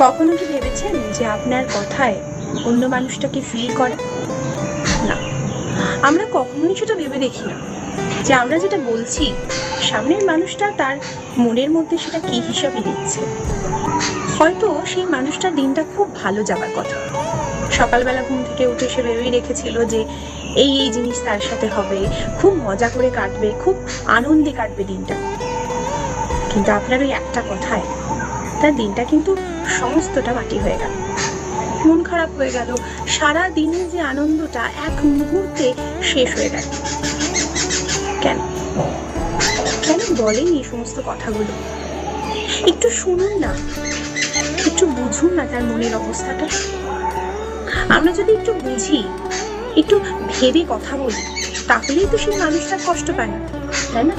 কখনো কি ভেবেছেন যে আপনার কথায় অন্য মানুষটাকে ফিল করে? না, আমরা কখনোই সেটা ভেবে দেখি না যে আমরা যেটা বলছি সামনের মানুষটা তার মনের মধ্যে সেটা কি হিসাবে নিচ্ছে। হয়তো সেই মানুষটার দিনটা খুব ভালো যাবার কথা, সকালবেলা ঘুম থেকে উঠে সে ভেবেই রেখেছিল যে এই এই জিনিস তার সাথে হবে, খুব মজা করে কাটবে, খুব আনন্দে কাটবে দিনটা। কিন্তু আপনার ওই একটা কথায় তার দিনটা কিন্তু সমস্তটা মাটি হয়ে গেল, মন খারাপ হয়ে গেল, সারা দিনের যে আনন্দটা এক মুহূর্তে শেষ হয়ে গেল। কেন কেন বলেন এই সমস্ত কথাগুলো? একটু শুনুন না, একটু বুঝুন না তার মনের অবস্থাটা। আমরা যদি একটু বুঝি, একটু ভেবে কথা বলি, তাহলেই তো সেই মানুষটা কষ্ট পায় না, তাই না?